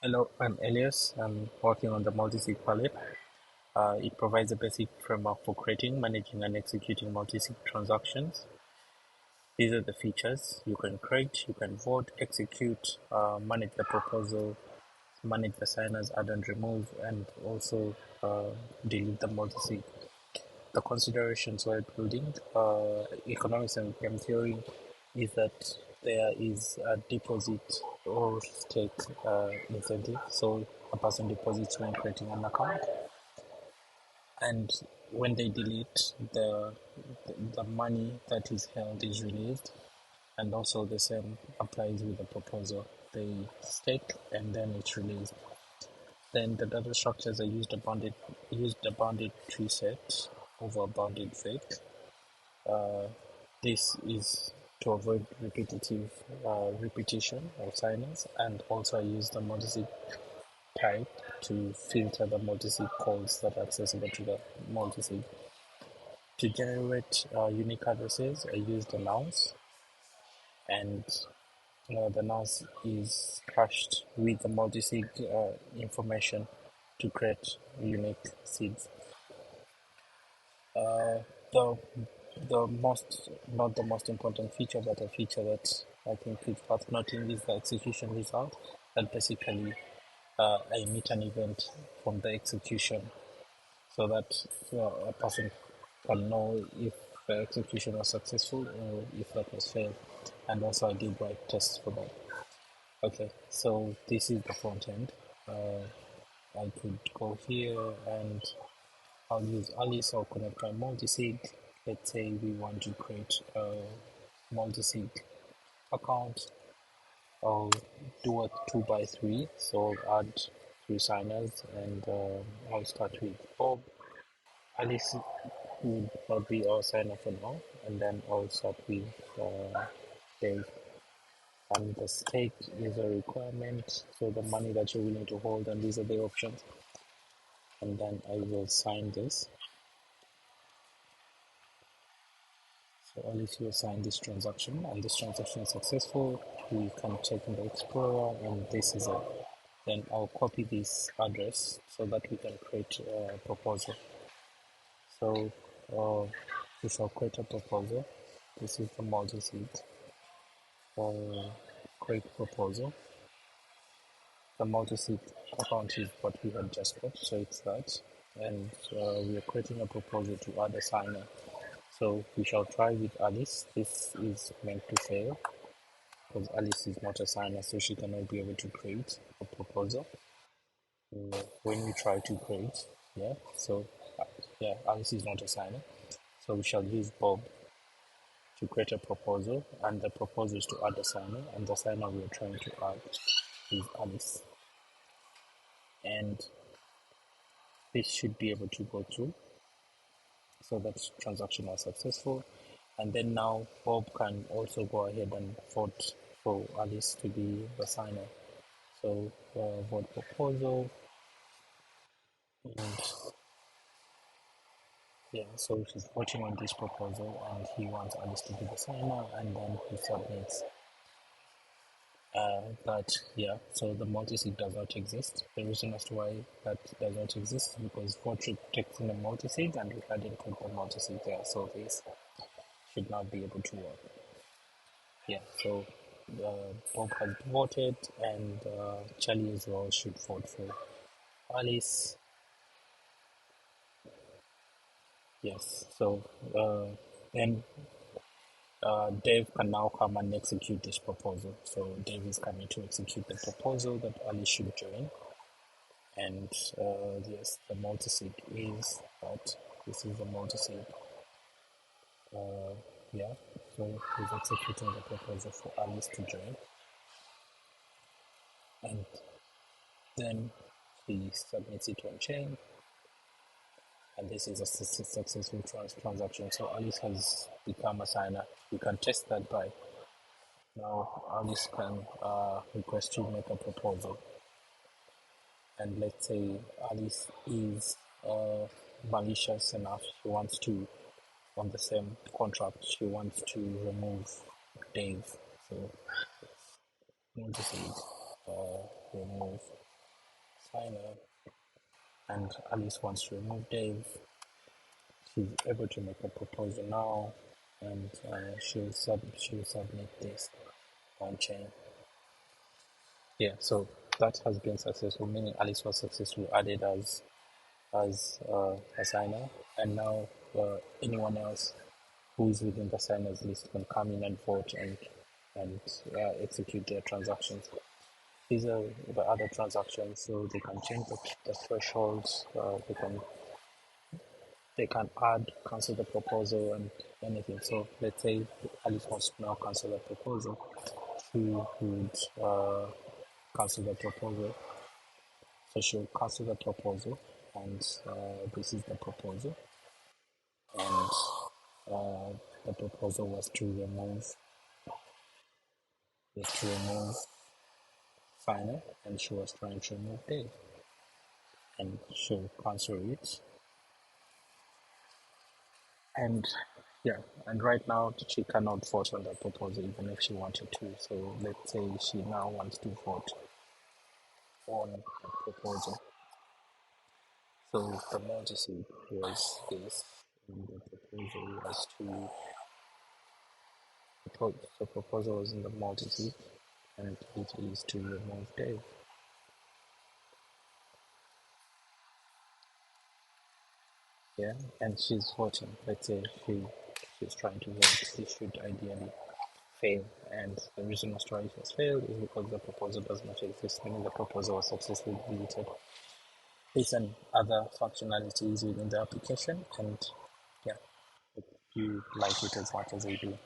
Hello, I'm Elias. I'm working on the multisig palette. It provides a basic framework for creating, managing, and executing multisig transactions. These are the features you can create, you can vote, execute, manage the proposal, manage the signers, add and remove, and also delete the multisig. The considerations while building economics and game theory is that there is a deposit or stake incentive. So a person deposits when creating an account, and when they delete, the money that is held is released, and also the same applies with the proposal. They stake and then it's released. Then the data structures are used a bounded tree set over a bounded fake. This is to avoid repetition of silence, and also I use the multisig type to filter the multisig calls that are accessible to the multisig. To generate unique addresses, I use the nonce, and the nonce is cached with the multisig information to create unique seeds. The the most not the most important feature, but a feature that I think is worth noting is the execution result. That basically I emit an event from the execution so that a person can know if the execution was successful or if that was failed. And also I did write tests for that. Okay, so this is the front end. I could go here and I'll use Alice or connect my multisig. Let's say we want to create a multisig account. I'll do a 2 by 3, so I'll add 3 signers, and I'll start with Bob. Alice would not be our signer for now, and then I'll start with Dave. And the stake is a requirement, so the money that you're willing to hold, and these are the options. And then I will sign this. So Alice will sign this transaction, and this transaction is successful. We can check in the Explorer, and this is it. Then I'll copy this address so that we can create a proposal. So we shall create a proposal. This is the multisig. Create proposal. The multisig account is what we had just got, so it's that. And we are creating a proposal to add a signer. So we shall try with Alice. This is meant to fail because Alice is not a signer, so she cannot be able to create a proposal. When we try to create, Alice is not a signer, so we shall use Bob to create a proposal, and the proposal is to add a signer, and the signer we are trying to add is Alice, and this should be able to go through. So that transaction was successful, and then now Bob can also go ahead and vote for Alice to be the signer. So vote proposal, and so he's voting on this proposal, and he wants Alice to be the signer, and then he submits. So the multisig does not exist. The reason as to why that does not exist is because Fortran takes in a multisig, and we hadn't put the multisig there, so this should not be able to work. So Bob has voted, and Charlie as well should vote for Alice. Yes, so then Dave can now come and execute this proposal. So Dave is coming to execute the proposal that Alice should join. And yes, the multisig is that. This is the multisig. So he's executing the proposal for Alice to join. And then he submits it on chain. And this is a successful transaction. So Alice has become a signer. You can test that by now. Alice can request to make a proposal, and let's say Alice is malicious enough. She wants to, on the same contract, she wants to remove Dave. So we'll just say remove signer, and Alice wants to remove Dave. She's able to make a proposal now, and she'll submit this on chain. Yeah, so that has been successful, meaning Alice was successfully added as a signer, and now anyone else who is within the signers list can come in and vote and execute their transactions. These are the other transactions, so they can change the thresholds. They can add, cancel the proposal, and anything. So let's say Alice wants to now cancel the proposal. She would cancel the proposal. So she'll cancel the proposal, and this is the proposal. And the proposal was to remove Final, and she was trying to remove Dave. And she'll cancel it. And yeah, and right now she cannot vote on the proposal even if she wanted to. So let's say she now wants to vote on the proposal. So the multisig was this, and the proposal was to the proposal was in the multisig, and it is to remove Dave. Yeah, and she's voting. Let's say she's trying to vote. She should ideally fail, and the reason as to why it has failed is because the proposal does not exist, meaning the proposal was successfully deleted. This and other functionalities within the application, and yeah, if you like it as much as I do.